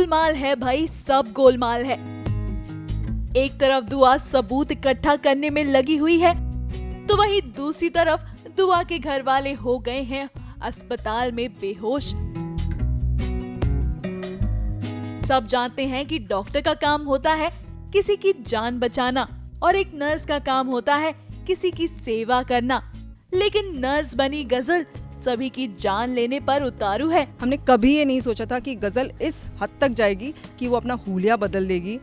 गोलमाल है भाई, सब गोलमाल है। एक तरफ दुआ सबूत इकट्ठा करने में लगी हुई है, तो वहीं दूसरी तरफ दुआ के घर वाले हो गए हैं अस्पताल में बेहोश। सब जानते हैं कि डॉक्टर का काम होता है किसी की जान बचाना और एक नर्स का काम होता है किसी की सेवा करना, लेकिन नर्स बनी गजल सभी की जान लेने पर उतारू है। हमने कभी ये नहीं सोचा था कि गजल इस हद तक जाएगी कि वो अपना हुलिया बदल देगी,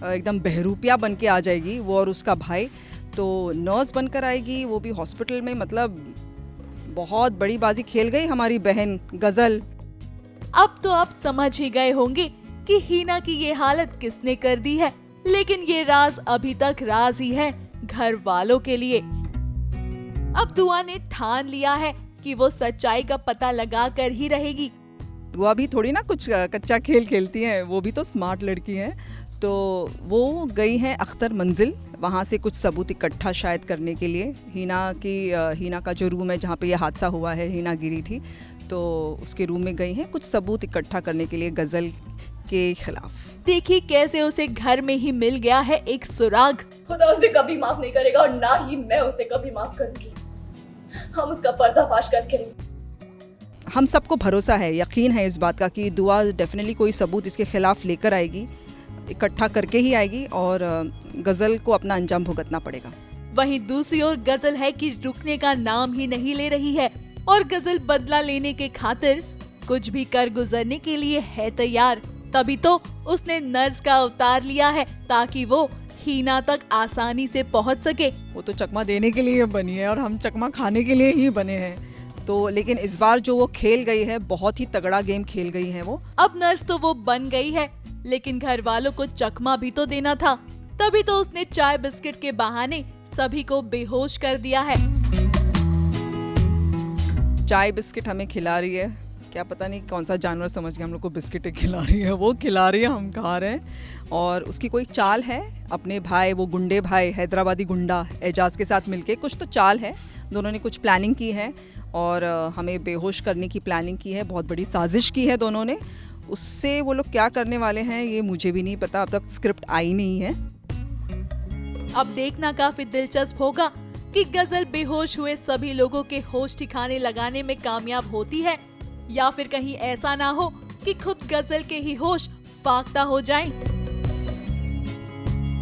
एकदम बहरूपिया बन के आ जाएगी वो और उसका भाई। तो नर्स बनकर आएगी, वो भी हॉस्पिटल में। मतलब बहुत बड़ी बाजी खेल गई हमारी बहन गजल। अब तो आप समझ ही गए होंगे कि हीना की ये हालत किसने कर दी है, लेकिन ये राज अभी तक राज ही है घर वालों के लिए। अब दुआ ने ठान लिया है कि वो सच्चाई का पता लगा कर ही रहेगी। दुआ भी थोड़ी ना कुछ कच्चा खेल खेलती हैं, वो भी तो स्मार्ट लड़की हैं। तो वो गई हैं अख्तर मंजिल, वहाँ से कुछ सबूत इकट्ठा शायद करने के लिए। हीना का जो रूम है जहाँ पे ये हादसा हुआ है, हीना गिरी थी, तो उसके रूम में गई हैं कुछ सबूत इकट्ठा करने के लिए गजल के खिलाफ। देखिए कैसे उसे घर में ही मिल गया है एक सुराग। खुदा उसे कभी माफ नहीं करेगा और ना ही मैं उसे कभी माफ करूंगी। हम उसका पर्दाफाश करके रहेंगे। हम सबको भरोसा है, यकीन है इस बात का कि दुआ डेफिनेटली कोई सबूत इसके खिलाफ लेकर आएगी, इकट्ठा करके ही आएगी और गजल को अपना अंजाम भुगतना पड़ेगा। वहीं दूसरी ओर गजल है कि रुकने का नाम ही नहीं ले रही है और गजल बदला लेने के खातिर कुछ भी कर गुजरने के लिए है तैयार। तभी तो उसने नर्स का अवतार लिया है ताकि वो हीना तक आसानी से पहुंच सके। वो तो चकमा देने के लिए बनी है और हम चकमा खाने के लिए ही बने हैं। तो लेकिन इस बार जो वो खेल गई है, बहुत ही तगड़ा गेम खेल गई है वो। अब नर्स तो वो बन गई है, लेकिन घर वालों को चकमा भी तो देना था। तभी तो उसने चाय बिस्किट के बहाने सभी को बेहोश कर दिया है। चाय बिस्किट हमें खिला रही है, क्या पता नहीं कौन सा जानवर समझ के हम लोग को बिस्किट खिला रही है। वो खिला रही है, हम खा रहे हैं। और उसकी कोई चाल है, अपने भाई, वो गुंडे भाई, हैदराबादी गुंडा एजाज के साथ मिलके कुछ तो चाल है। दोनों ने कुछ प्लानिंग की है और हमें बेहोश करने की प्लानिंग की है, बहुत बड़ी साजिश की है दोनों ने। उससे वो लोग क्या करने वाले हैं ये मुझे भी नहीं पता, अब तक स्क्रिप्ट आई नहीं है। अब देखना काफी दिलचस्प होगा कि गजल बेहोश हुए सभी लोगों के होश ठिकाने लगाने में कामयाब होती है या फिर कहीं ऐसा ना हो कि खुद गजल के ही होश फाख्ता हो जाएं।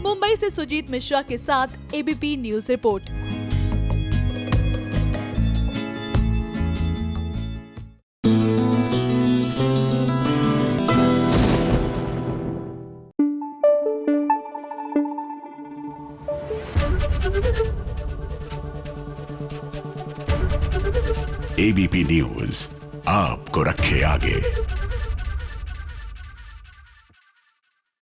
मुंबई से सुजीत मिश्रा के साथ ABP news report. ABP news आपको रखे आगे।